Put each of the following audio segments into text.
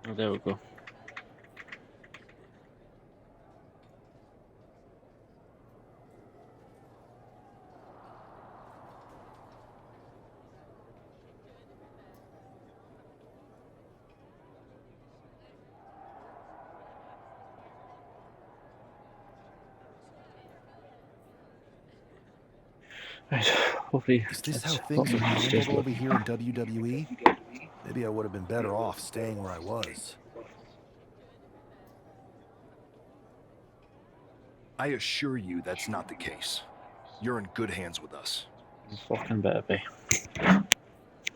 Oh, there we go. Right, hopefully Is this let's how things are handled over looking. here in WWE? Maybe I would have been better off staying where I was. I assure you that's not the case. You're in good hands with us. Fucking better be.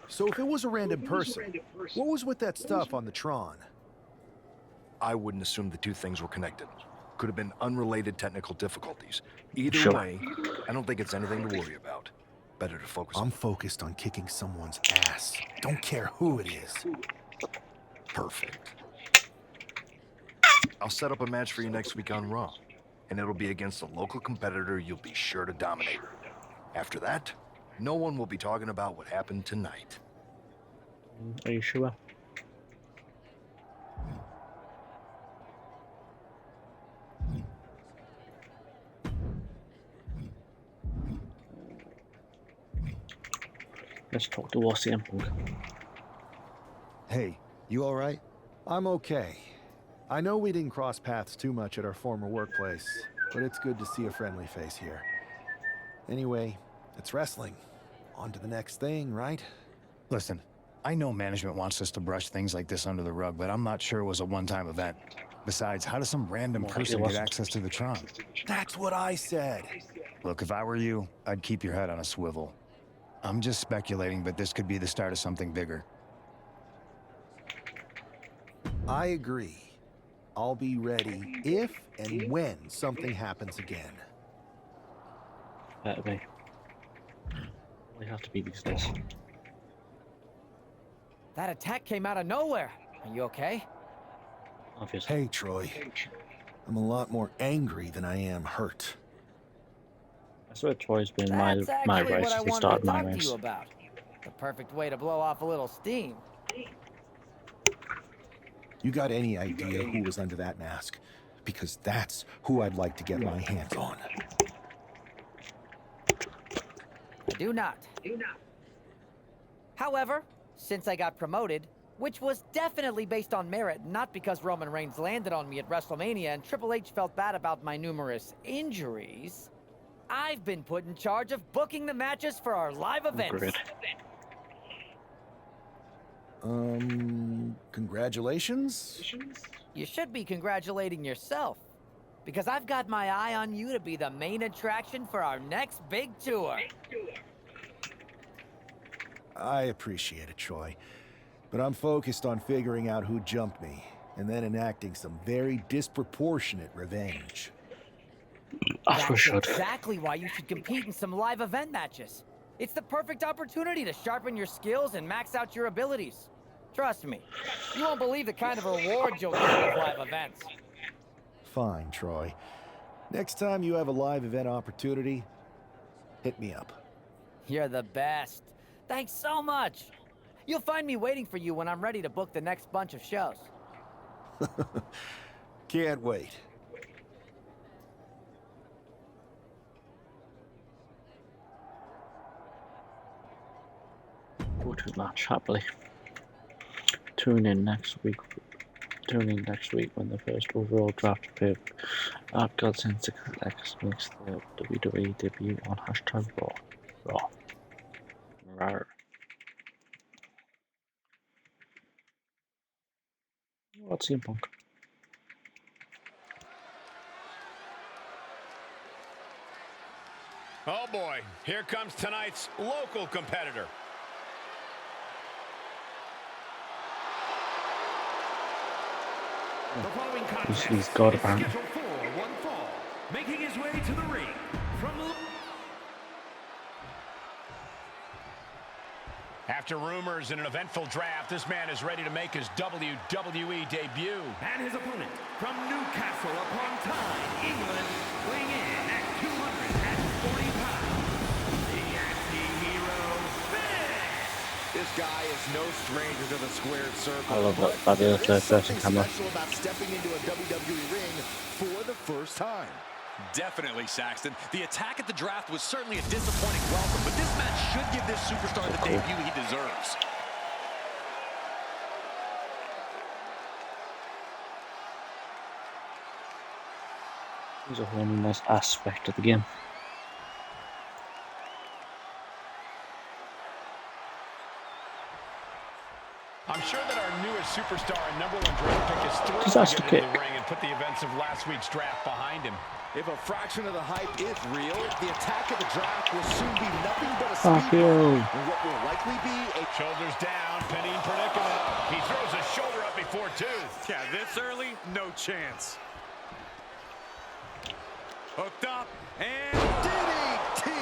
So if it was a random person, what was with that stuff on the Tron? I wouldn't assume the two things were connected. Could have been unrelated technical difficulties. Either Sure. way, I don't think it's anything to worry about. Better to focus I'm on. focused on kicking someone's ass. Don't care who it is. Perfect. I'll set up a match for you next week on Raw, and it'll be against a local competitor you'll be sure to dominate. After that, no one will be talking about what happened tonight. Are you sure? Let's talk to CM Punk. Hey, you all right? I'm okay. I know we didn't cross paths too much at our former workplace, but it's good to see a friendly face here. Anyway, it's wrestling. On to the next thing, right? Listen, I know management wants us to brush things like this under the rug, but I'm not sure it was a one-time event. Besides, how does some random person get access to the Tron? That's what I said. Look, if I were you, I'd keep your head on a swivel. I'm just speculating, but this could be the start of something bigger. I agree. I'll be ready if and when something happens again. Better be. We have to be these days. That attack came out of nowhere. Are you okay? Obviously. Hey, Troy. I'm a lot more angry than I am hurt. I swear Troy's been That's my actually race what I since he wanted started to my talk to race. you about. The perfect way to blow off a little steam. You got any idea who was under that mask? Because that's who I'd like to get my hands on. I do not. However, since I got promoted, which was definitely based on merit, not because Roman Reigns landed on me at WrestleMania and Triple H felt bad about my numerous injuries, I've been put in charge of booking the matches for our live events. Great. Congratulations? You should be congratulating yourself, because I've got my eye on you to be the main attraction for our next big tour. I appreciate it, Troy. But I'm focused on figuring out who jumped me, and then enacting some very disproportionate revenge. For That's sure. exactly why you should compete in some live event matches. It's the perfect opportunity to sharpen your skills and max out your abilities. Trust me, you won't believe the kind of rewards you'll get with live events. Fine, Troy. Next time you have a live event opportunity, hit me up. You're the best. Thanks so much. You'll find me waiting for you when I'm ready to book the next bunch of shows. Can't wait. Go to match happily. Tune in next week. Tune in next week when the first overall draft pick at Godsend 6X makes the WWE debut on #Raw. Rawr. What's CM Punk? Oh boy, here comes tonight's local competitor. The following contest He's got is apparently. scheduled for one fall. Making his way to the ring from... After rumors in an eventful draft, this man is ready to make his WWE debut. And his opponent from Newcastle upon Tyne, England, weighing in at 240 pounds, the anti-hero, Finn! This guy is no stranger to the squared circle. I love that fabulous third-person camera. Special about stepping into a WWE ring for the first time. Definitely, Saxton. The attack at the draft was certainly a disappointing welcome, but this match should give this superstar the debut he deserves. There's a whole nice aspect of the game. I'm sure that our newest superstar and #1 draft pick is thrilled Just to to get into kick. the ring and put the events of last week's draft behind him. If a fraction of the hype is real, the attack of the draft will soon be nothing but a Fuck speed you. bump, and what will likely be a Shoulders down, pinning predicament. He throws his shoulder up before two. Yeah, this early, no chance. Hooked up, and DDT.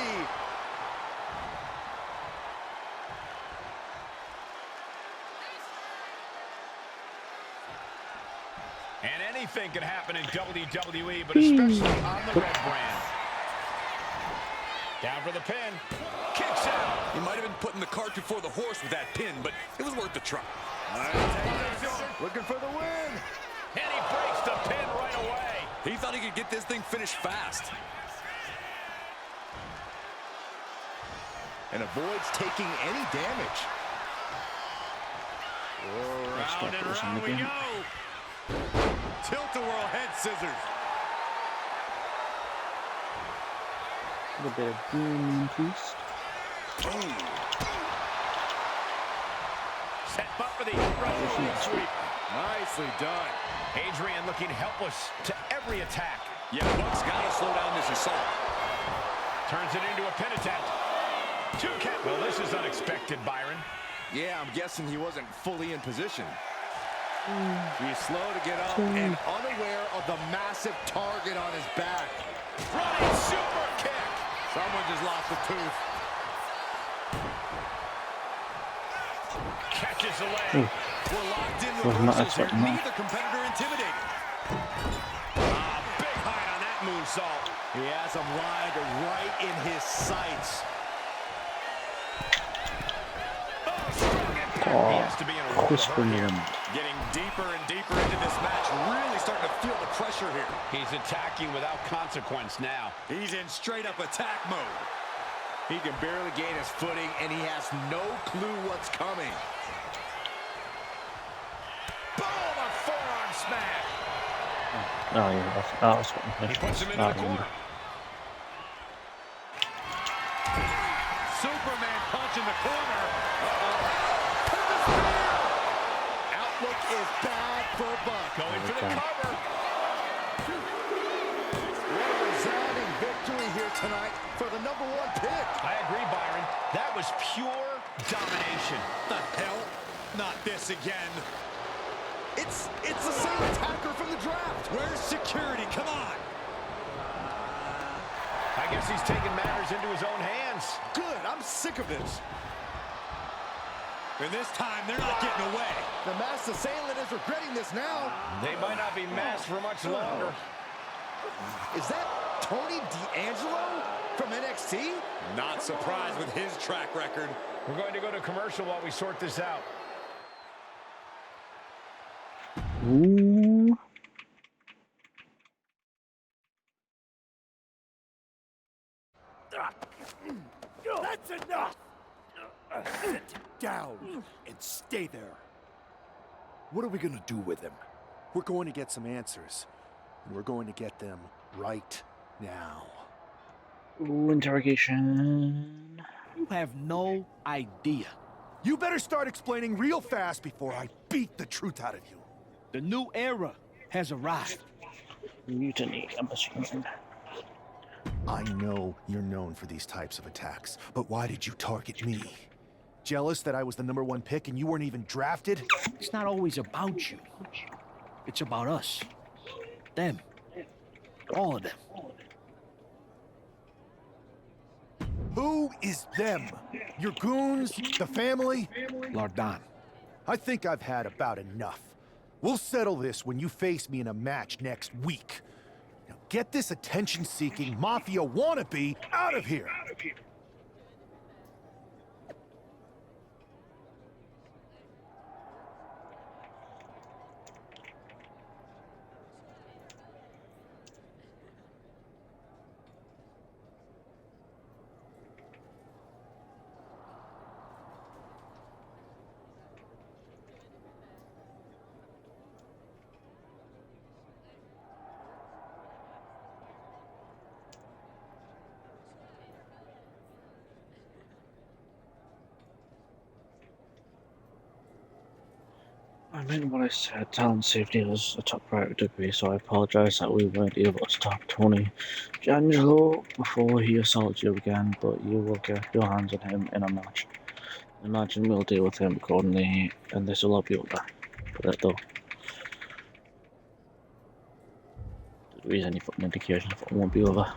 And anything can happen in WWE, but especially on the red brand. Down for the pin. Kicks out. he might have been putting the cart before the horse with that pin, but it was worth the try. Looking for the win. And he breaks the pin right away. He thought he could get this thing finished fast. And avoids taking any damage. Round and round we go. Tilt-a-whirl head scissors. A little bit of boom twist. Set up for the upright sweep. Nicely done. Adrian looking helpless to every attack. Yeah, Buck's got to slow down this assault. Turns it into a pin attempt. 2 count. Well, this is unexpected, Byron. Yeah, I'm guessing he wasn't fully in position. He's slow to get up and unaware of the massive target on his back. Running super kick. Someone just lost a tooth. Catches the leg. We're locked in Was not reversals here. expecting that. Neither competitor intimidated. Big height on that moonsault. He has him lined right in his sights. He has to be in a world of Whispering hurt. in him. Getting deeper and deeper into this match. Really starting to feel the pressure here. He's attacking without consequence now. He's in straight-up attack mode. He can barely gain his footing, and he has no clue what's coming. Boom! A forearm smash. Oh yeah, that's what I'm He puts him into Oh, the corner. Superman punch in the corner. Outlook is bad for Buck. Going for the Okay. cover. What a resounding victory here tonight for the #1 pick. I agree, Byron. That was pure domination. The hell? Not this again. It's the same attacker from the draft. Where's security? Come on. I guess he's taking matters into his own hands. Good, I'm sick of this. And this time, they're not getting away. The masked assailant is regretting this now. They might not be masked for much longer. Is that Tony D'Angelo from NXT? Not surprised with his track record. We're going to go to commercial while we sort this out. Ooh. That's enough! Sit down and stay there. What are we gonna do with him? We're going to get some answers, and we're going to get them right now. Ooh, interrogation. You have no idea. You better start explaining real fast before I beat the truth out of you. The new era has arrived. Mutiny, I'm assuming. I know you're known for these types of attacks, but why did you target me? Jealous that I was the #1 pick and you weren't even drafted? It's not always about you. It's about us. Them. All of them. Who is them? Your goons? The family? Lardan. I think I've had about enough. We'll settle this when you face me in a match next week. Now get this attention-seeking mafia wannabe out of here! I mean what I said, talent safety was a top priority degree, so I apologise that we weren't able to stop Tony D'Angelo before he assaults you again, but you will get your hands on him in a match. Imagine we'll deal with him accordingly, and this will all be over. But though, there is any fucking indication that it won't be over.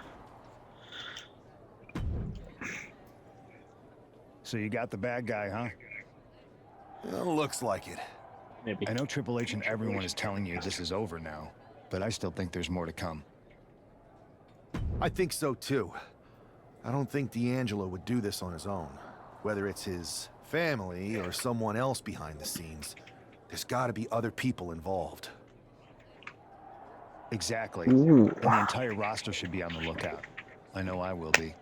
So you got the bad guy, huh? Well, looks like it. Maybe. I know Triple H and everyone is telling you this is over now, but I still think there's more to come. I think so too. I don't think D'Angelo would do this on his own. Whether it's his family or someone else behind the scenes, there's gotta be other people involved. Exactly. Ooh. And the entire roster should be on the lookout. I know I will be.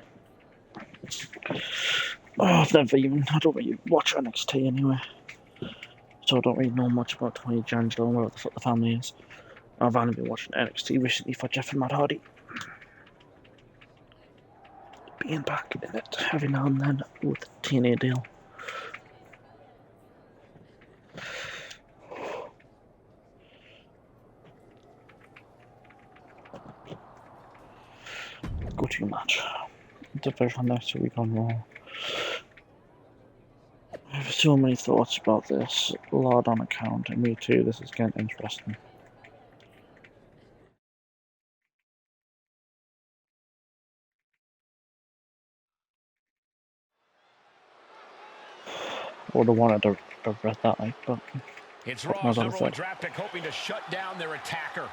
Oh, I don't really watch NXT anyway. So I don't really know much about Tony D'Angelo and what the fuck the family is. I've only been watching NXT recently for Jeff and Matt Hardy. Being back in it every now and then with the TNA deal. Go to your match. Division next week on Raw. I have so many thoughts about this. A lot on account, and me too. This is getting interesting. Would have wanted to have read that, like, but It's Raw's number one draft pick hoping to shut down their attacker.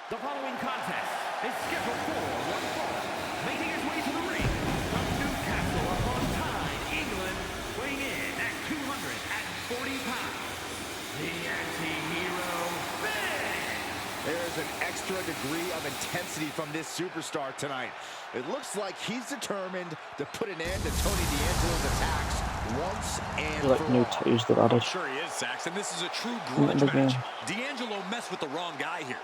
The following contest is scheduled for one fall. Making his way to the ring from Newcastle upon Tyne, England, weighing in at 240 pounds, the anti-hero, Big. There's an extra degree of intensity from this superstar tonight. It looks like he's determined to put an end to Tony D'Angelo's attacks once and for new all. tattoos that added. Sure he is, Saxon. This is a true grudge match. D'Angelo messed with the wrong guy here.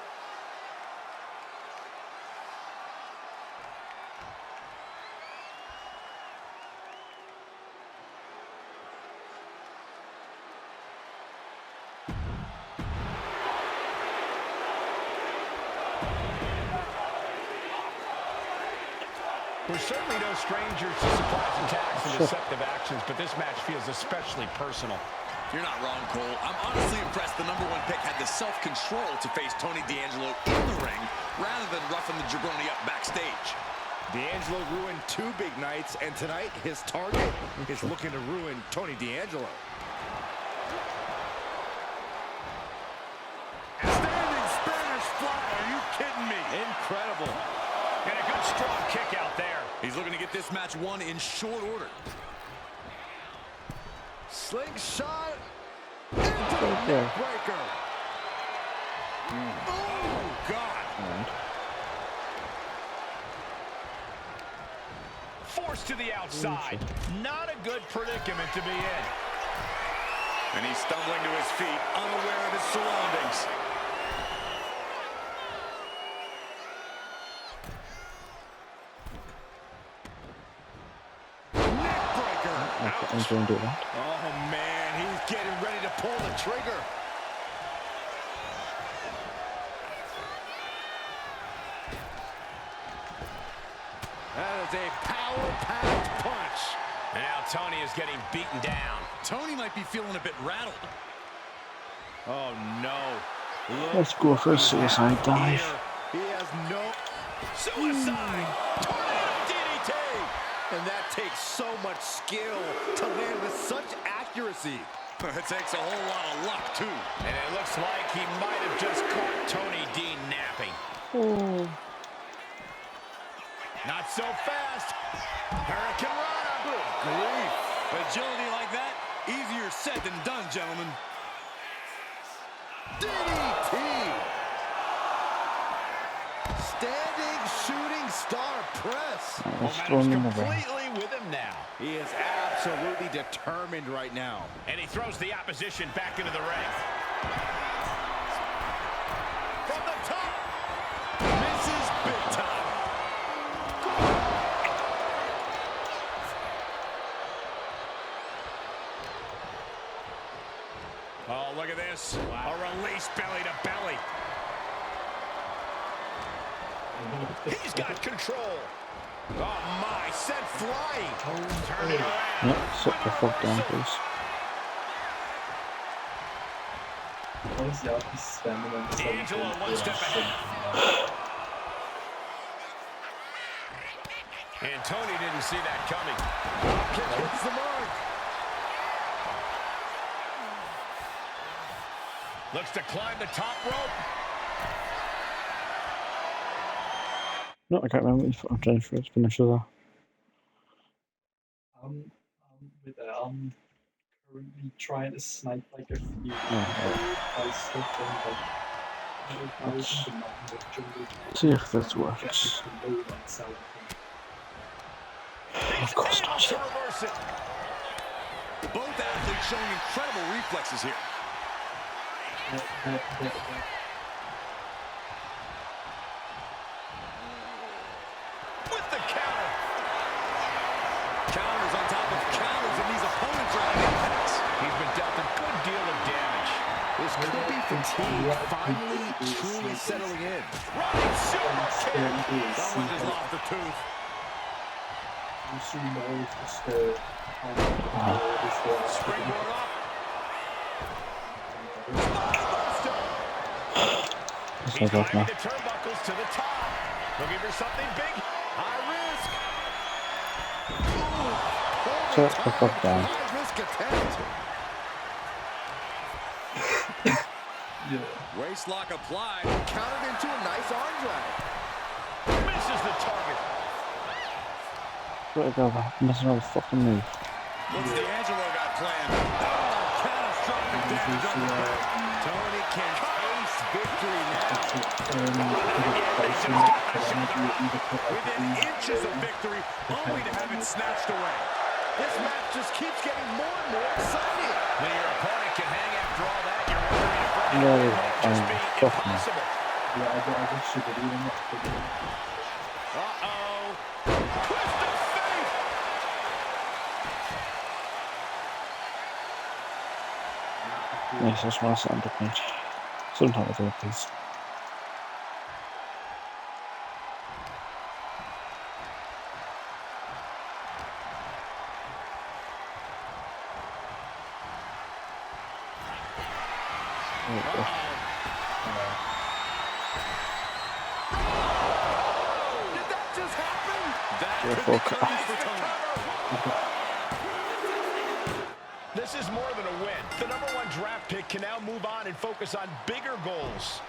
We're certainly no strangers to surprise attacks and deceptive actions, but this match feels especially personal. You're not wrong, Cole. I'm honestly impressed the number one pick had the self-control to face Tony D'Angelo in the ring rather than roughing the jabroni up backstage. D'Angelo ruined 2 big nights, and tonight his target is looking to ruin Tony D'Angelo. Standing Spanish fly, are you kidding me? Incredible. And a good strong kick out there. He's looking to get this match won in short order. Slingshot into the neck breaker. Oh, God. Forced to the outside. Not a good predicament to be in. And he's stumbling to his feet, unaware of his surroundings. Do that. Oh, man, he's getting ready to pull the trigger. That is a power-packed punch. And now Tony is getting beaten down. Tony might be feeling a bit rattled. Oh, no. Let's go for a suicide dive. He has no... Suicide! Tornado DDT! And that takes so much skill to land with such accuracy. It takes a whole lot of luck, too. And it looks like he might have just caught Tony D napping. Oh. Not so fast. Hurricane Rana. Good grief. Agility like that, easier said than done, gentlemen. DDT! Standing shooting star press. Momentum's completely with him now. He is absolutely determined right now. And he throws the opposition back into the ring. From the top. Misses big time. Oh, look at this. Wow. A release belly to belly. He's got control. Oh, my. Sent flying. Turn it around. Yep, sit the fuck down, please. D'Angelo one step ahead. And Tony didn't see that coming. Kick hits the mark. Looks to climb the top rope. No, I can't remember if I'm trying for its finisher though. With that, I'm currently trying to snipe like a few stuff and see if this works. Of course not. Both athletes showing incredible reflexes here. With the counter. Counters on top of counters, and these opponents are on impacts. He's been dealt a good deal of damage. This could be fatigue finally truly settling in. Running super kick. Someone just lost a tooth. Springboard up. He's climbing the turnbuckles to the top. Looking for something big. High risk. Shut the fuck down. High risk attempt. Waist lock applied. Countered into a nice arm drag. Misses the target. Swear to God, I'm missing all the fucking move. What's D'Angelo got planned? Oh, catastrophic damage on the back. Tony can taste victory now. Within inches of victory, only to have it snatched away. This match just keeps getting more and more exciting. When your opponent can hang after all that, you're wondering if it No, might just be fuck me. impossible. Uh-oh. Twist of fate. Yes, that's what I sound point. Sometimes I please. Did that just happen? That Yeah, could be fuck. curtains for Tony. This is more than a win. The #1 draft pick can now move on and focus on bigger goals.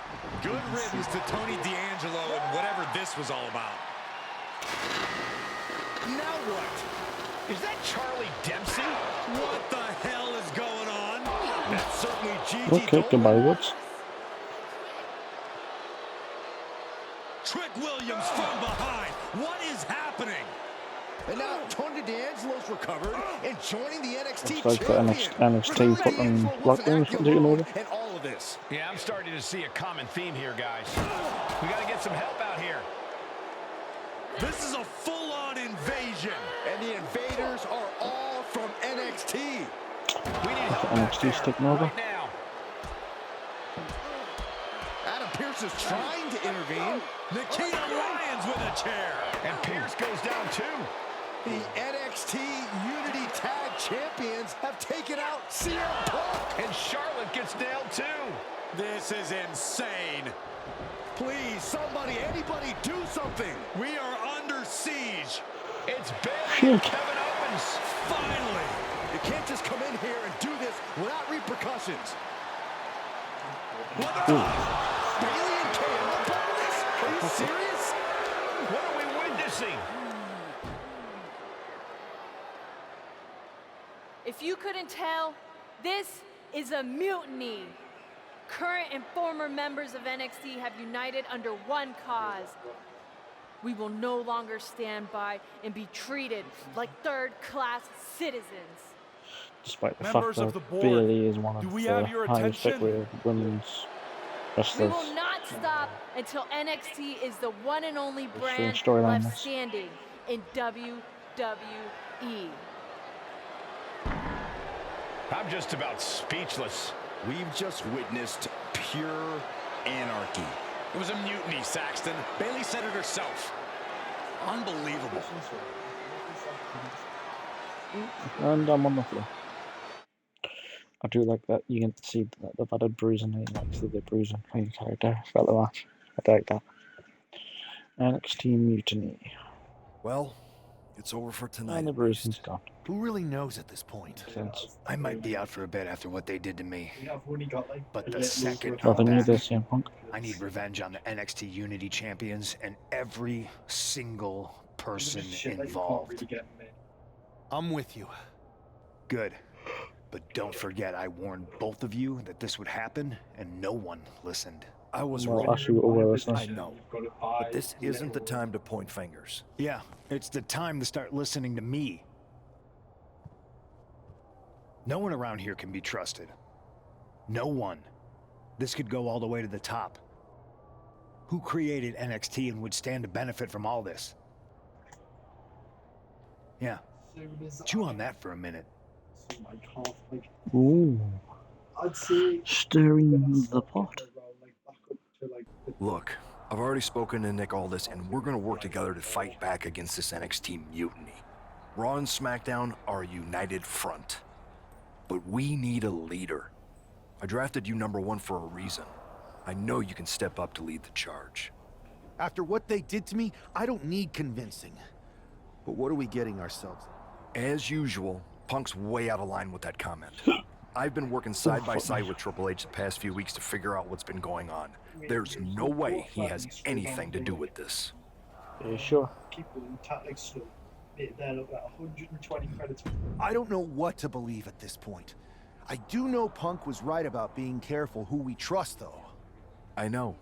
Good riddance to Tony D'Angelo and whatever this was all about. Now what? Is that Charlie Dempsey? What the hell is going on? That's certainly Gigi Okay, goodbye, Woods. Trick Williams from behind. What is happening? And now Tony D'Angelo's recovered and joining the NXT Looks like the champion. NXT fucking block rooms taking over. And all of this. Yeah, I'm starting to see a common theme here, guys. We got to get some help out here. This is a full-on invasion. And the invaders are all from NXT. We need help NXT's taking over. right now. Adam Pearce is trying to intervene. Nikita Lyons with a chair. And Pierce goes down too. The NXT Unity Tag Champions have taken out CM Punk. And Charlotte gets nailed too. This is insane. Please, somebody, anybody, do something. We are under siege. It's Bayley Shoot. and Kevin Owens. Finally. You can't just come in here and do this without repercussions. Bayley and KO about this? Are you serious? What are we witnessing? If you couldn't tell, this is a mutiny. Current and former members of NXT have united under one cause. We will no longer stand by and be treated like third-class citizens. Despite the Members fact of the that board, Bayley is one of do we the have your highest attention? decorated women's We wrestlers. will not stop until NXT is the one and only brand storyline left this. standing in WWE. I'm just about speechless. We've just witnessed pure anarchy. It was a mutiny, Saxton. Bailey said it herself. Unbelievable. And I'm on the floor. I do like that. You can see that they've added bruising. He likes the bruising main character. Felt the match. I like that. NXT Mutiny. Well, it's over for tonight. And the bruising's gone. Who really knows at this point? Since I might be out for a bit after what they did to me. But the little second well, I'm they knew back, this, CM Punk. I need revenge on the NXT Unity champions and every single person involved. I'm with you. Good. But don't forget, I warned both of you that this would happen, and no one listened. I was Well, wrong. actually, we're listening. I know. But this isn't the time to point fingers. Yeah, it's the time to start listening to me. No one around here can be trusted. No one. This could go all the way to the top. Who created NXT and would stand to benefit from all this? Yeah. Chew on that for a minute. Ooh. Stirring the pot. Look, I've already spoken to Nick Aldis, and we're going to work together to fight back against this NXT mutiny. Raw and SmackDown are a united front. But we need a leader. I drafted you #1 for a reason. I know you can step up to lead the charge. After what they did to me, I don't need convincing. But what are we getting ourselves? As usual, Punk's way out of line with that comment. I've been working side by side with Triple H the past few weeks to figure out what's been going on. There's no way he has anything to do with this. Are you sure? I don't know what to believe at this point. I do know Punk was right about being careful who we trust, though. I know.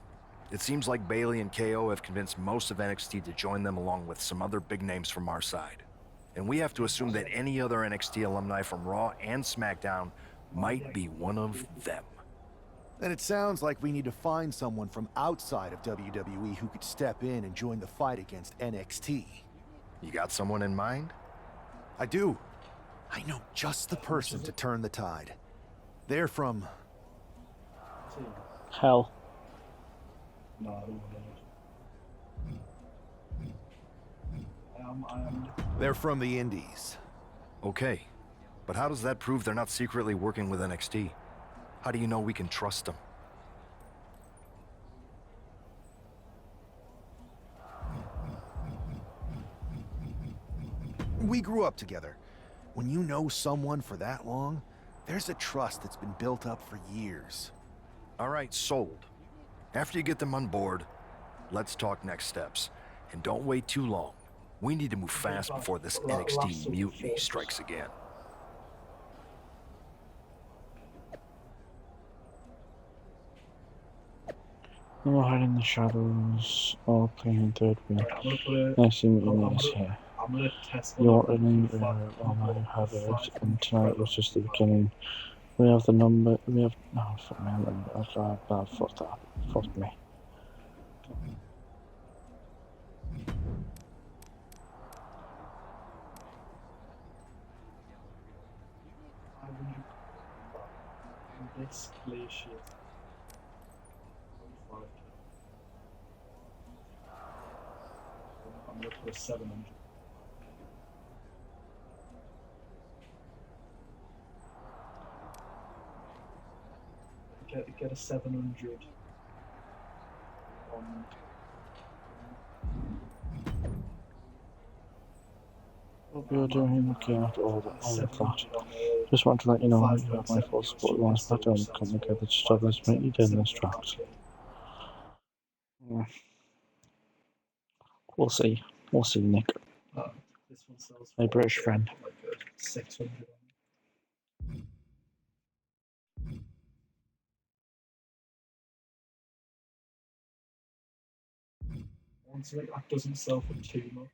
It seems like Bailey and KO have convinced most of NXT to join them along with some other big names from our side. And we have to assume that any other NXT alumni from Raw and SmackDown might be one of them. Then it sounds like we need to find someone from outside of WWE who could step in and join the fight against NXT. You got someone in mind? I do. I know just the person to turn the tide. They're from... Hell. They're from the Indies. Okay, but how does that prove they're not secretly working with NXT? How do you know we can trust them? We grew up together. When you know someone for that long, there's a trust that's been built up for years. All right, sold. After you get them on board, let's talk next steps. And don't wait too long. We need to move fast before this NXT mutiny strikes again. No hide in the shadows or playing third wheel. NXT Mutiny is here. You're running all my habits, and tonight was just the beginning. We have the number. We have. Oh, fuck me. Fuck that. Fuck me. This glacier. I'm looking for 700. Get a 700 on. What you're doing, looking at all of that. Just want to let you know that you have my full support once I don't come together to stop this make you get in this trapped. We'll see. We'll see, Nick. This one sells My British friend. like 600. Once like that doesn't sell for too much.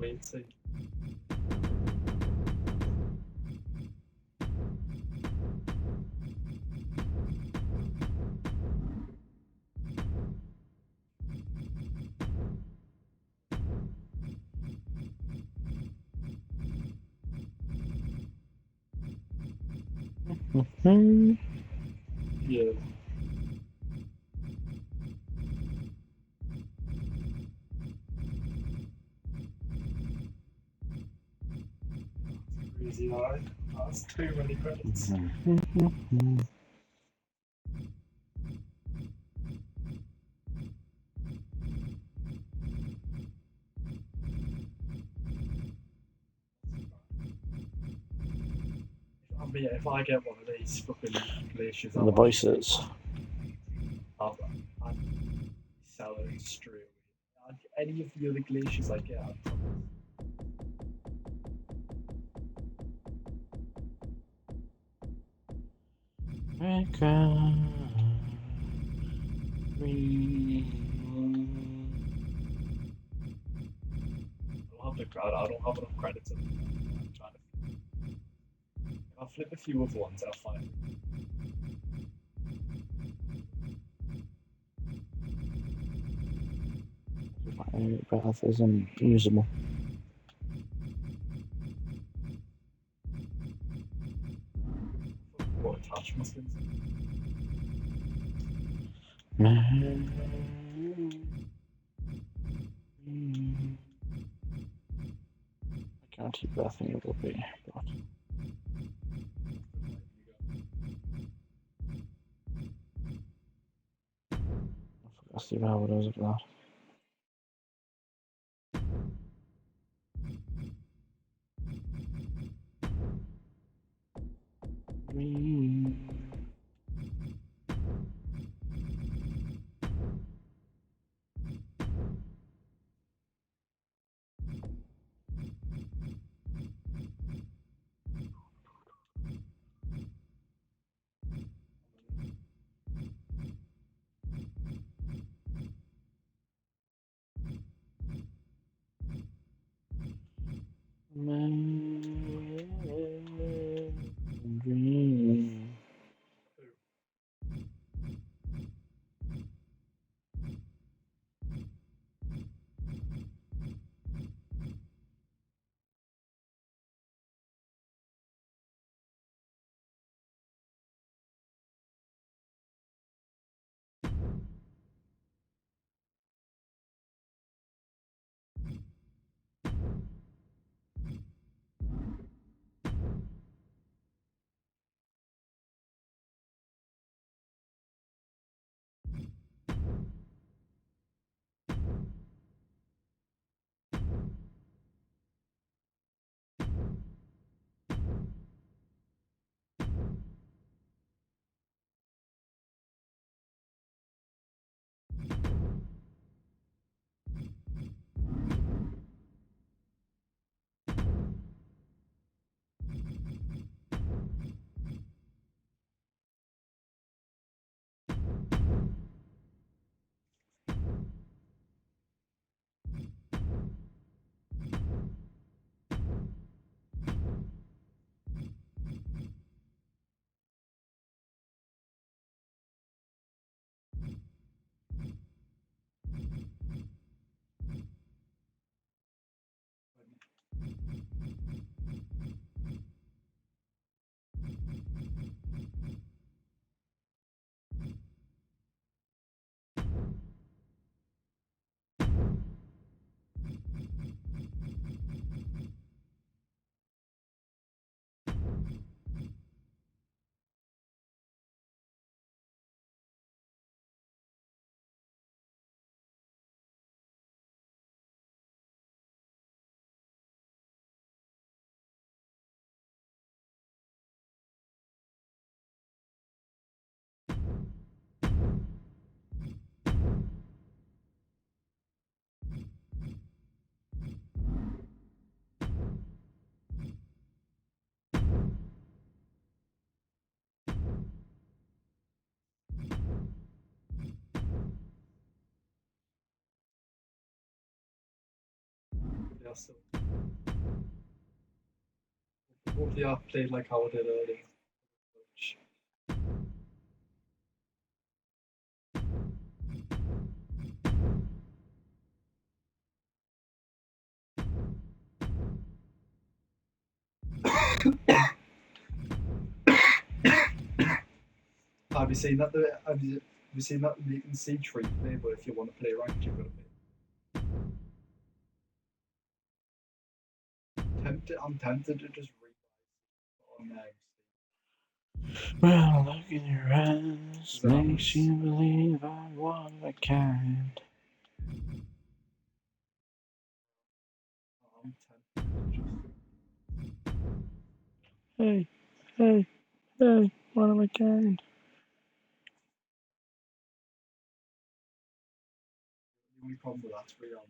me too. Yeah. Crazy, right? That's too many credits. If I get one of these fucking glaciers, The voices. I'll sell it straight away. Any of the other glaciers I get, I'd probably. I don't have enough credits in them. I'm trying to. I'll flip a few other ones. I'll find. Path is unusable. What attachments? I can't keep that thing, it will be, but I see how it is of that. hopefully I played like how I did earlier. Have you seen that? Have you seen that? You can see tree play, but if you want to play ranked, you've got to pay. I'm tempted to just read on there. Well, look in your eyes, makes you believe I'm one of a kind. Hey, hey, hey, one of a kind. The only problem with that's real.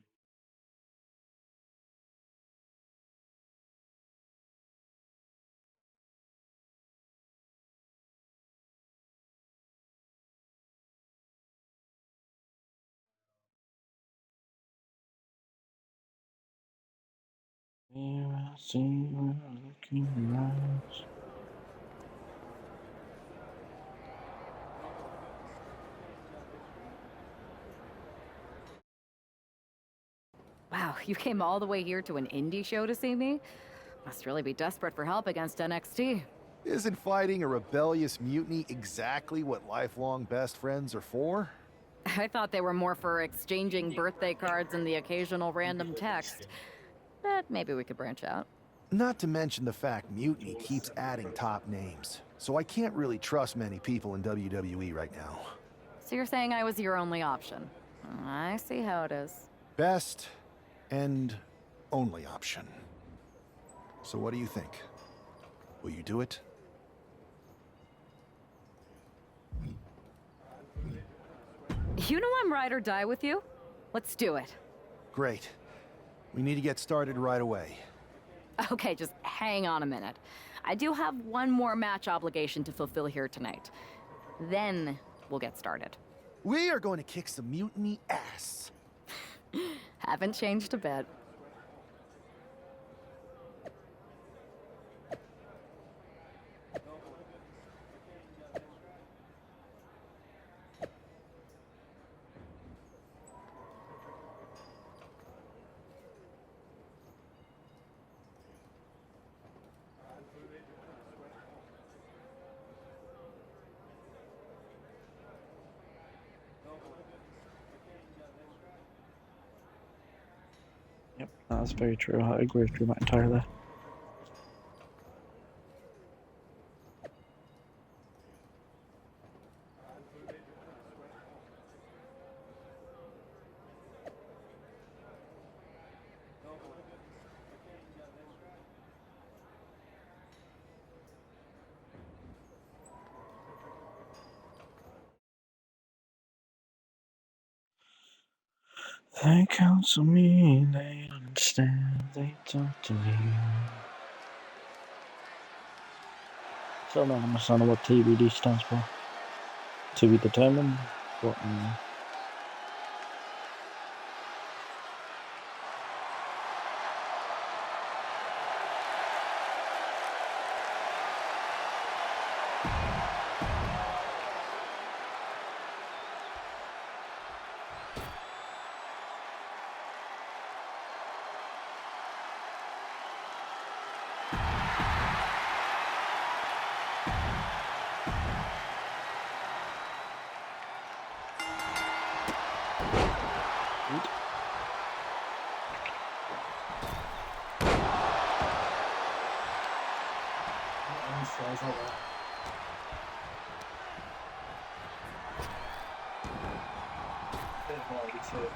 Here I see you looking in your eyes. Wow, you came all the way here to an indie show to see me? Must really be desperate for help against NXT. Isn't fighting a rebellious mutiny exactly what lifelong best friends are for? I thought they were more for exchanging birthday cards and the occasional random text. But maybe we could branch out. Not to mention the fact Mutiny keeps adding top names, so I can't really trust many people in WWE right now. So you're saying I was your only option? I see how it is. Best and only option. So what do you think? Will you do it? You know I'm ride or die with you. Let's do it. Great. We need to get started right away. Okay, just hang on a minute. I do have one more match obligation to fulfill here tonight. Then we'll get started. We are going to kick some mutiny ass. Haven't changed a bit. Yep, that's very true. I agree with Drew McIntyre there. They counsel me, they understand, they talk to me. Still don't understand what TBD stands for. To be determined, but Flies out there. Bit hardy too.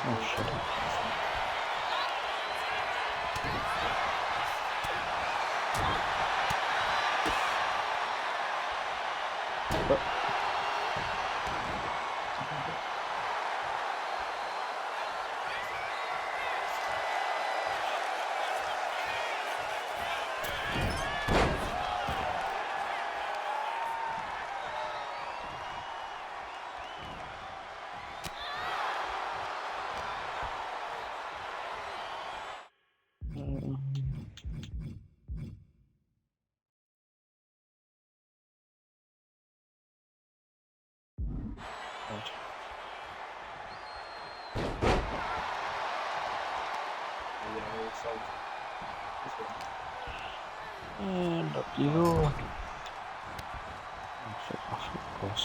oh shit. yourself. And up you go. Shut off, of course.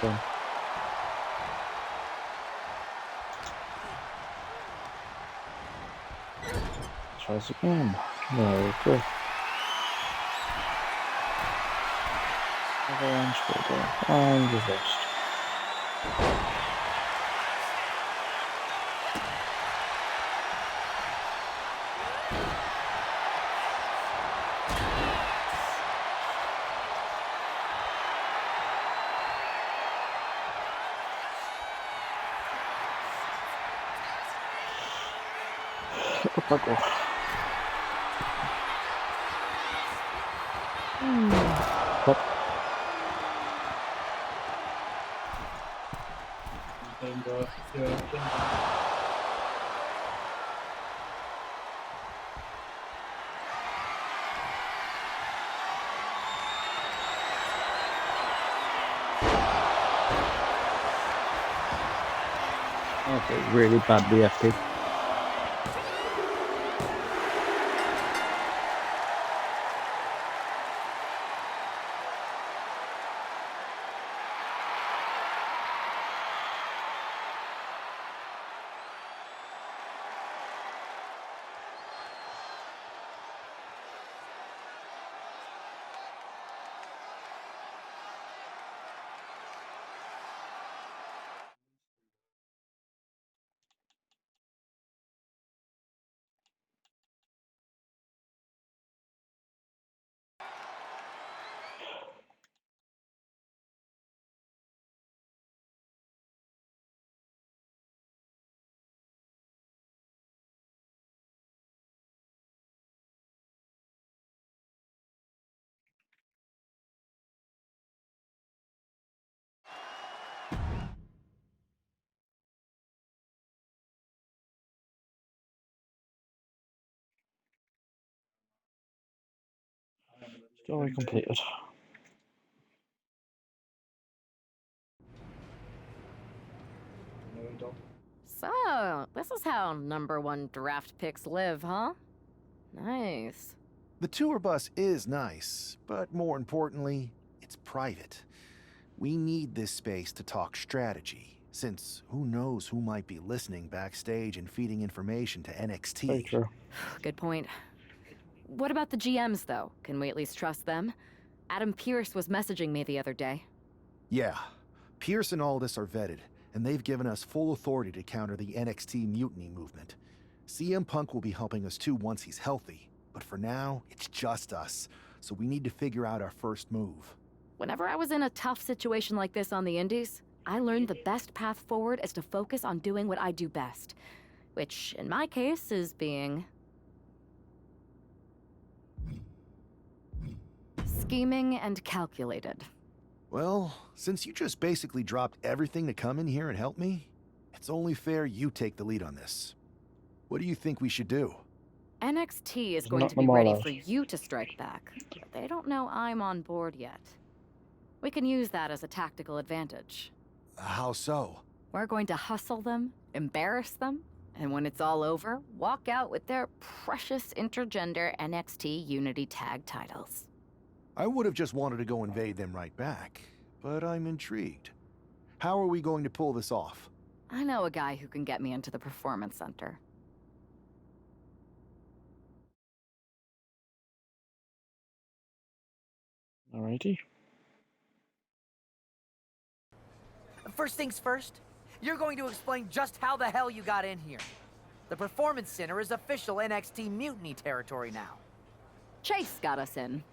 Done. Tries again. There we go. Avalanche go and reversed. Up I go. Up. Okay, really bad BFT. Story completed. So, this is how #1 draft picks live, huh? Nice. The tour bus is nice, but more importantly, it's private. We need this space to talk strategy, since who knows who might be listening backstage and feeding information to NXT. Very true. Good point. What about the GMs, though? Can we at least trust them? Adam Pearce was messaging me the other day. Yeah, Pierce and Aldis are vetted, and they've given us full authority to counter the NXT mutiny movement. CM Punk will be helping us too once he's healthy, but for now, it's just us, so we need to figure out our first move. Whenever I was in a tough situation like this on the Indies, I learned the best path forward is to focus on doing what I do best. Which, in my case, is being... scheming and calculated. Well, since you just basically dropped everything to come in here and help me, it's only fair you take the lead on this. What do you think we should do? NXT is going to be ready for you to strike back, but they don't know I'm on board yet. We can use that as a tactical advantage. How so? We're going to hustle them, embarrass them, and when it's all over, walk out with their precious intergender NXT Unity Tag titles. I would have just wanted to go invade them right back, but I'm intrigued. How are we going to pull this off? I know a guy who can get me into the Performance Center. Alrighty. First things first, you're going to explain just how the hell you got in here. The Performance Center is official NXT Mutiny territory now. Chase got us in,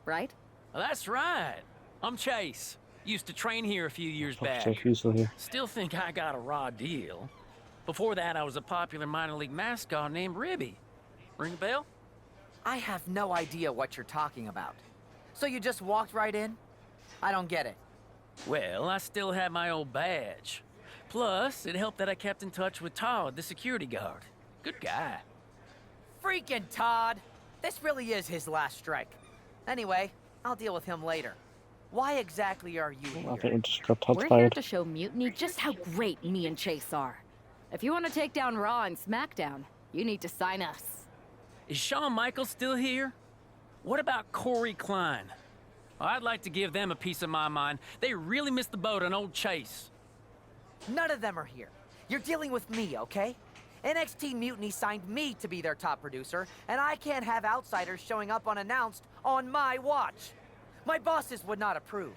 right? That's right. I'm Chase. Used to train here a few years back. Still think I got a raw deal. Before that, I was a popular minor league mascot named Ribby. Ring a bell? I have no idea what you're talking about. So you just walked right in? I don't get it. Well, I still had my old badge. Plus, it helped that I kept in touch with Todd, the security guard. Good guy. Freaking Todd! This really is his last strike. Anyway, I'll deal with him later. Why exactly are you I here? think we just got Todd We're here fired. to show Mutiny just how great me and Chase are. If you want to take down Raw and SmackDown, you need to sign us. Is Shawn Michaels still here? What about Corey Klein? Well, I'd like to give them a piece of my mind. They really missed the boat on old Chase. None of them are here. You're dealing with me, okay? NXT Mutiny signed me to be their top producer, and I can't have outsiders showing up unannounced on my watch. My bosses would not approve.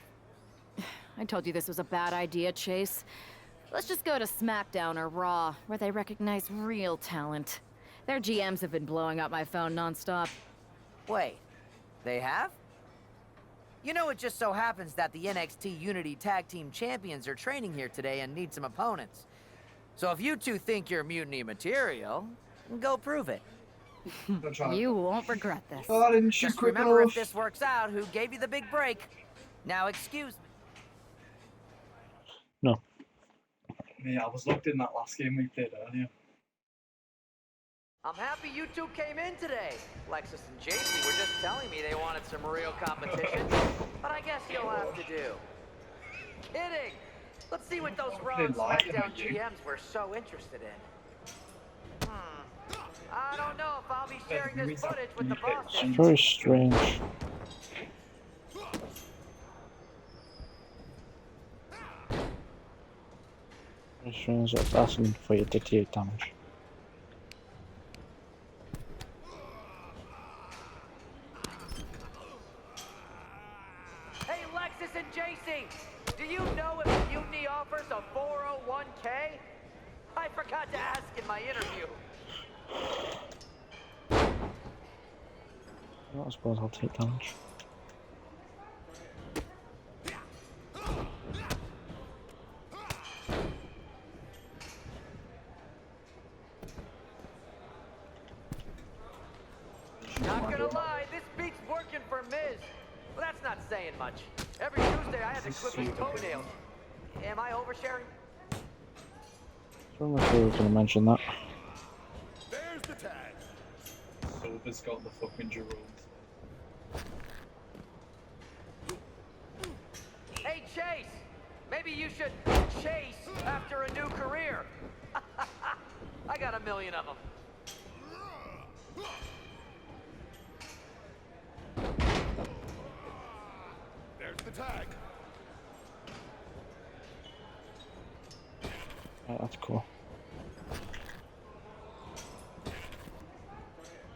I told you this was a bad idea, Chase. Let's just go to SmackDown or Raw, where they recognize real talent. Their GMs have been blowing up my phone nonstop. Wait, they have? You know, it just so happens that the NXT Unity Tag Team Champions are training here today and need some opponents. So if you two think you're Mutiny material, go prove it. You won't regret this. Oh, didn't you Just quick remember, enough? if this works out, who gave you the big break. Now excuse me. No. Yeah, I was locked in that last game we played earlier. I'm happy you two came in today. Lexus and JC were just telling me they wanted some real competition, but I guess you'll have to do. Kidding! Let's see what those Raw and SmackDown GMs were so interested in. I don't know if I'll be sharing this footage with the bosses. It's very strange. Very strange that it's asking for you to take damage. Hey, Lexus and JC! Do you know if Mutiny offers a 401k? I forgot to ask in my interview. I suppose I'll take damage. Not gonna lie, this beats working for Miz. Well, that's not saying much. Every Tuesday I had to clip his toenails. Am I oversharing? I'm not sure I was going to mention that. There's the tag. Silver's got the fucking Jerome. Hey, Chase! Maybe you should chase after a new career. I got 1 million of them. There's the tag. Right, that's cool.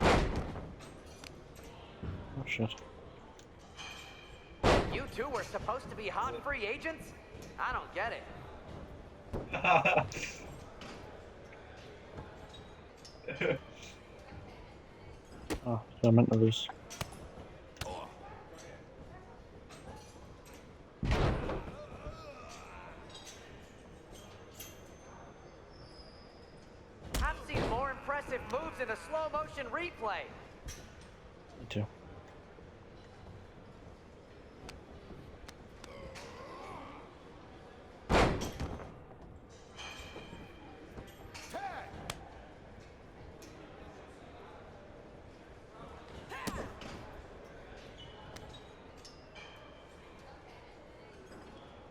Oh shit. You two were supposed to be hot free agents? I don't get it. Oh, I meant to lose. I've seen more impressive moves in a slow motion replay. Me too.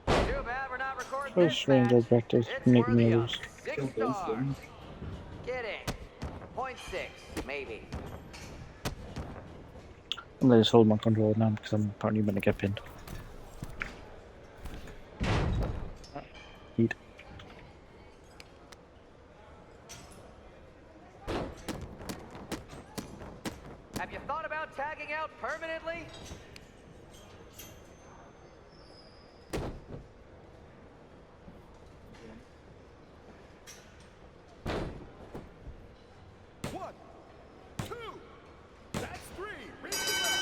Too bad we're not recording Very this strange match. objectives It's make me worthy of lose. 6 stars. Kidding. 0.6, maybe. I'm gonna just hold my control now because I'm apparently gonna get pinned. Heat. Have you thought about tagging out permanently? One, two, that's three. Ring the bell.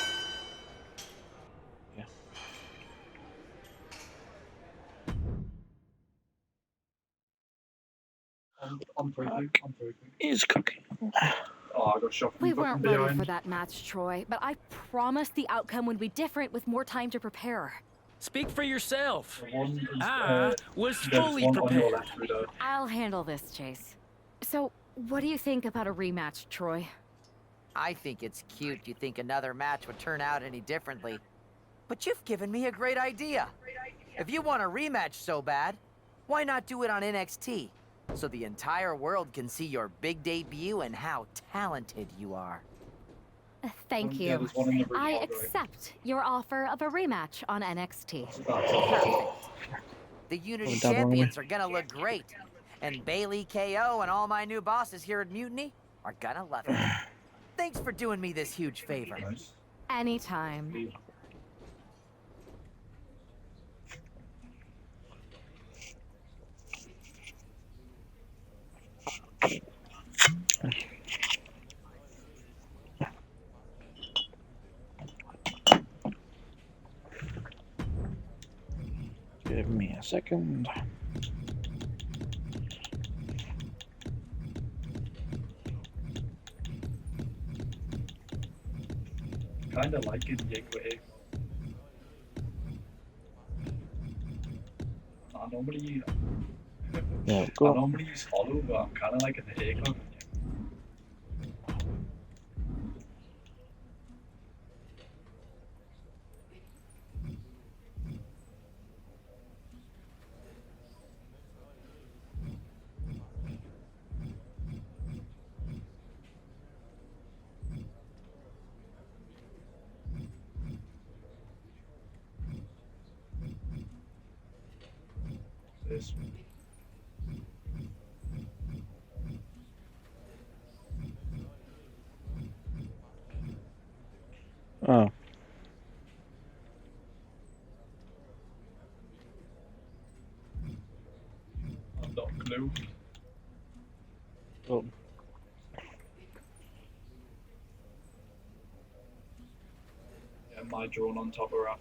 Yeah. I'm breaking. He's cooking. Oh, I got shot from We fucking weren't ready behind. for that match, Troy, but I promise the outcome would be different with more time to prepare. Speak for yourself. One is, I was there's fully one on your prepared. left, Rudo. I'll handle this, Chase. So, what do you think about a rematch, Troy? I think it's cute you think another match would turn out any differently. But you've given me a great idea. If you want a rematch so bad, why not do it on NXT? So the entire world can see your big debut and how talented you are. Thank Yeah, you. there's one in the ring I already. accept your offer of a rematch on NXT. Perfect. The Unity Oh, double champions are gonna look great. And Bailey, KO, and all my new bosses here at Mutiny are gonna love it. Thanks for doing me this huge favor. Nice. Anytime. Give me a second. Kinda like it Ying with it. I normally Yeah, go. I normally use Hollow, but I'm kinda like an egg. This one. Oh. I've not a clue. Oh. Yeah, my drone on top of her.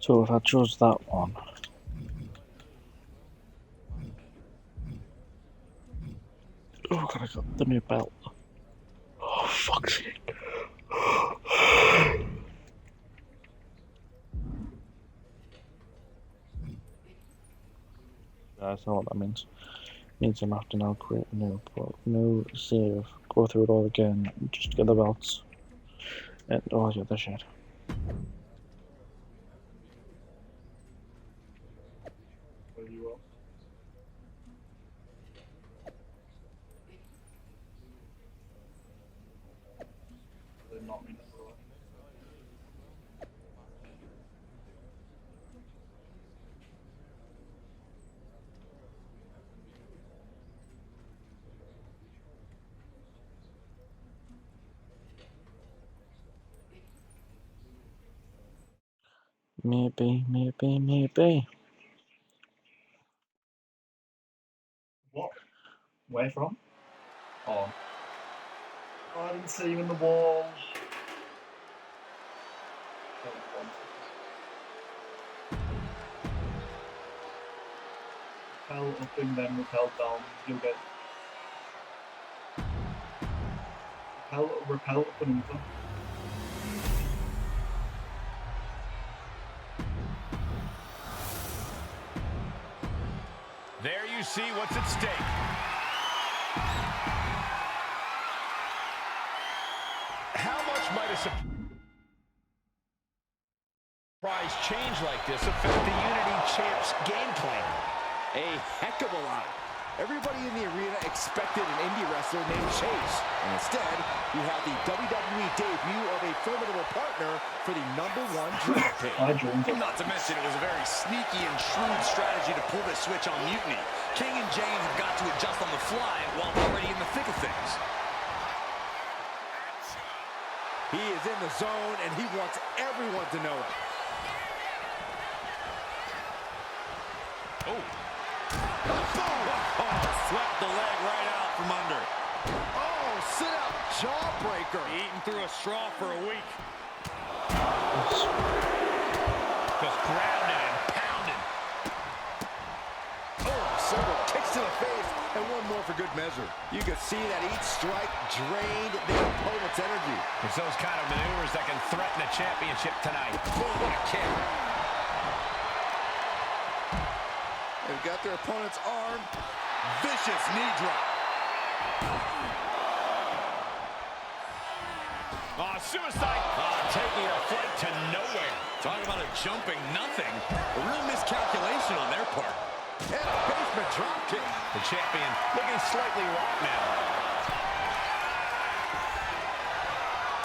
So if I chose that one. Oh god, I got the new belt. Oh fuck's sake. Guys, I know what that means. It means I'm have to now create a new save, go through it all again, just get the belts and all the other shit. Where you are? They're not me number one. Maybe. What? Where from? Oh. Oh, I didn't see you in the wall. Repel up and then repel down. You'll get. Repel up and over. There you see what's at stake. How much might a surprise change like this affect the Unity Champs game plan? A heck of a lot. Everybody in the arena expected an indie wrestler named Chase. And instead, we have the WWE debut of a formidable partner for the #1 draft pick. Not to mention, it was a very sneaky and shrewd strategy to pull this switch on Mutiny. King and James have got to adjust on the fly while already in the thick of things. He is in the zone, and he wants everyone to know it. Oh. Swept the leg right out from under. Oh, sit-out jawbreaker. Eating through a straw for a week. Just grounded and pounded. Oh, several kicks to the face, and one more for good measure. You could see that each strike drained the opponent's energy. It's those kind of maneuvers that can threaten a championship tonight. Oh, what a kick. They've got their opponent's arm. Vicious knee drop. Oh, suicide. Taking a flight to nowhere. Talking about a jumping nothing. A real miscalculation on their part. And a basement drop kick. The champion looking slightly rocked now.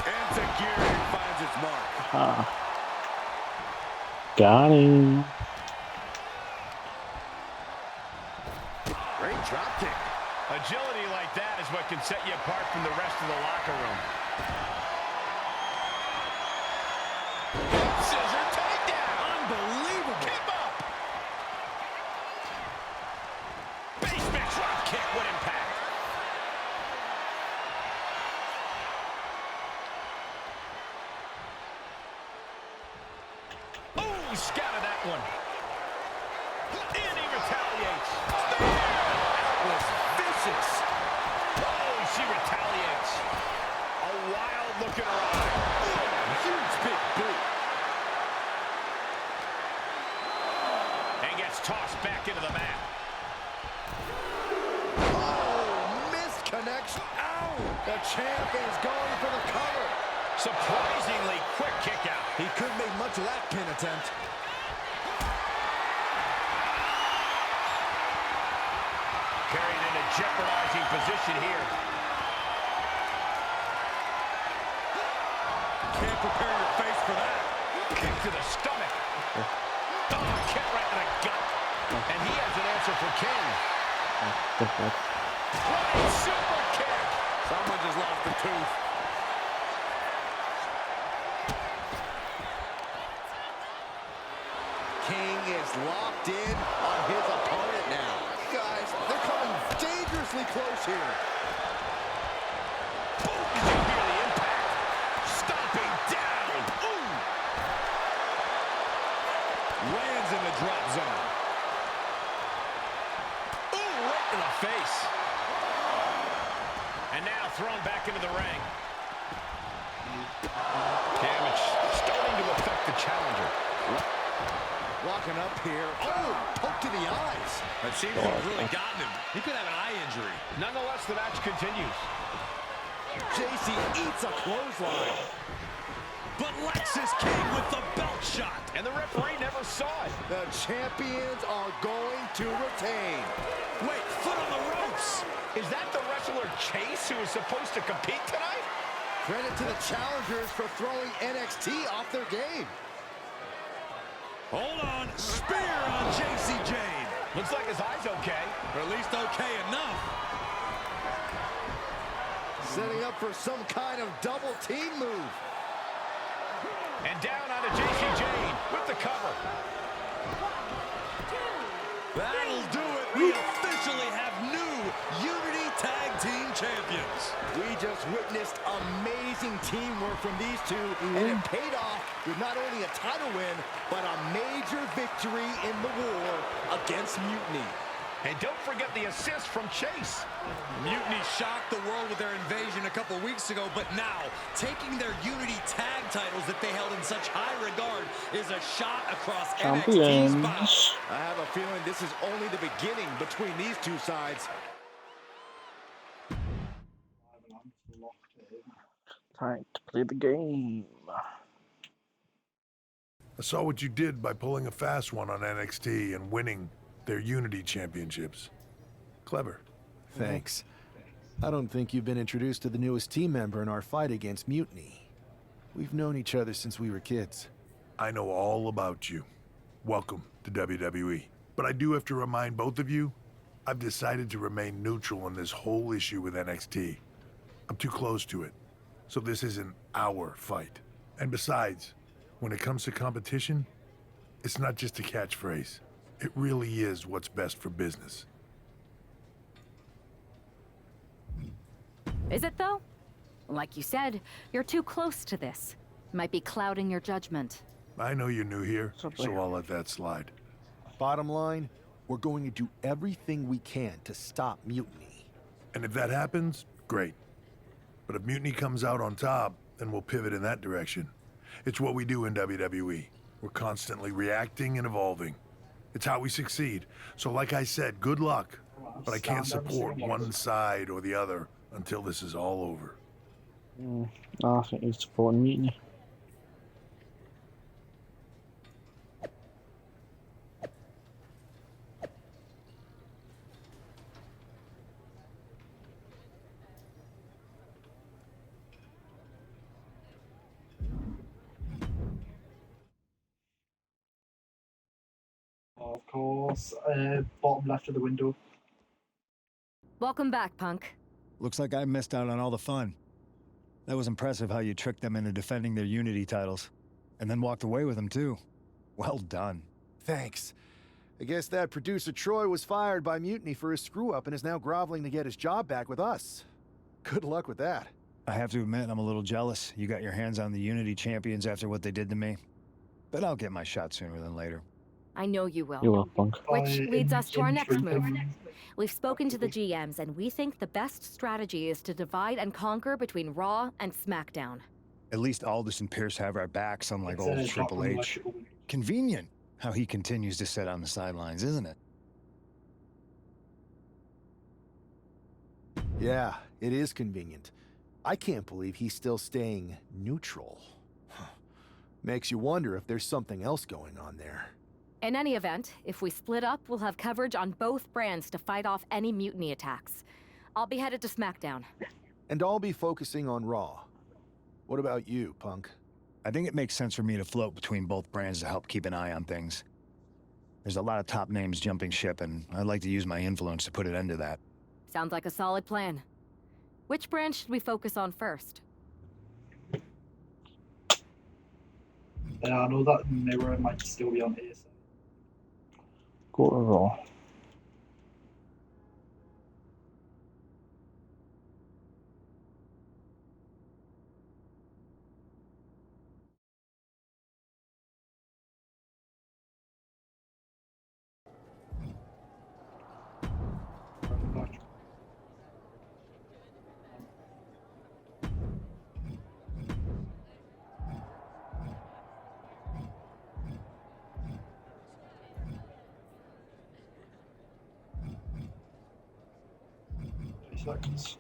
And Tajiri finds its mark. Got him. Great drop kick. Agility like that is what can set you apart from the rest of the locker room. Scissor takedown. Unbelievable. Keep up. Basement drop kick. What impact. Oh, scouted that one. And he retaliates. That was vicious. Oh, she retaliates. A wild look in her eye. Huge big boot. And gets tossed back into the mat. Oh, missed connection. Ow! The champ is going for the cover. Surprisingly quick kick out. He couldn't make much of that pin attempt. Carried in a jeopardizing position here. Can't prepare your face for that. Kick to the stomach. Oh, kick right to the gut. And he has an answer for King. Right, super kick. Someone just lost a tooth. King is locked in on his opponent now. Guys, they're coming dangerously close here. Boom, did you hear the impact? Stomping down. Ooh. Lands in the drop zone. Ooh, right in the face. And now thrown back into the ring. Damage starting to affect the challenger. Walking up here. Oh, poke to the eyes. That seems to have really gotten him. He could have an eye injury. Nonetheless, the match continues. JC eats a clothesline. But Lexus King with the belt shot. And the referee never saw it. The champions are going to retain. Wait, foot on the ropes. Is that the wrestler Chase who is supposed to compete tonight? Credit to the challengers for throwing NXT off their game. Hold on. Spear on JC Jane. Looks like his eye's okay. Or at least okay enough. Setting up for some kind of double team move. And down onto JC Jane with the cover. That'll do it. We officially have new Unity Tag Team Champions. We just witnessed amazing teamwork from these two, and it paid off with not only a title win, but a major victory in the war against Mutiny. And don't forget the assist from Chase. Mutiny shocked the world with their invasion a couple weeks ago, but now, taking their Unity tag titles that they held in such high regard is a shot across NXT's bow. I have a feeling this is only the beginning between these two sides. Time to play the game. I saw what you did by pulling a fast one on NXT and winning their Unity championships. Clever. Thanks. I don't think you've been introduced to the newest team member in our fight against Mutiny. We've known each other since we were kids. I know all about you. Welcome to WWE. But I do have to remind both of you, I've decided to remain neutral in this whole issue with NXT. I'm too close to it. So this isn't our fight. And besides, when it comes to competition, it's not just a catchphrase. It really is what's best for business. Is it, though? Like you said, you're too close to this. Might be clouding your judgment. I know you're new here, so I'll let that slide. Bottom line, we're going to do everything we can to stop Mutiny. And if that happens, great. But if Mutiny comes out on top, then we'll pivot in that direction. It's what we do in WWE. We're constantly reacting and evolving. It's how we succeed. So like I said, good luck. But I can't support one side or the other until this is all over. I think he's supporting Mutiny. Of course, bottom left of the window. Welcome back, Punk. Looks like I missed out on all the fun. That was impressive how you tricked them into defending their Unity titles. And then walked away with them, too. Well done. Thanks. I guess that producer Troy was fired by Mutiny for his screw-up and is now groveling to get his job back with us. Good luck with that. I have to admit, I'm a little jealous. You got your hands on the Unity champions after what they did to me. But I'll get my shot sooner than later. I know you will. You will, Punk. Which leads us to our next move. We've spoken to the GMs, and we think the best strategy is to divide and conquer between Raw and SmackDown. At least Aldous and Pierce have our backs, unlike old Triple H. Convenient how he continues to sit on the sidelines, isn't it? Yeah, it is convenient. I can't believe he's still staying neutral. Makes you wonder if there's something else going on there. In any event, if we split up, we'll have coverage on both brands to fight off any Mutiny attacks. I'll be headed to SmackDown. And I'll be focusing on Raw. What about you, Punk? I think it makes sense for me to float between both brands to help keep an eye on things. There's a lot of top names jumping ship, and I'd like to use my influence to put an end to that. Sounds like a solid plan. Which brand should we focus on first? Yeah, I know that Mirror might still be on here. So. Go to Raw. Seconds.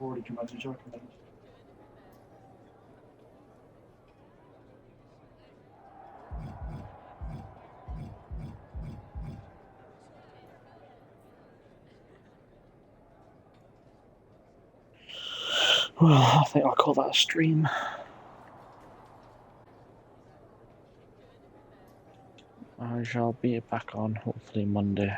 Already come out to Jack. Well, I think I'll call that a stream. I shall be back on hopefully Monday.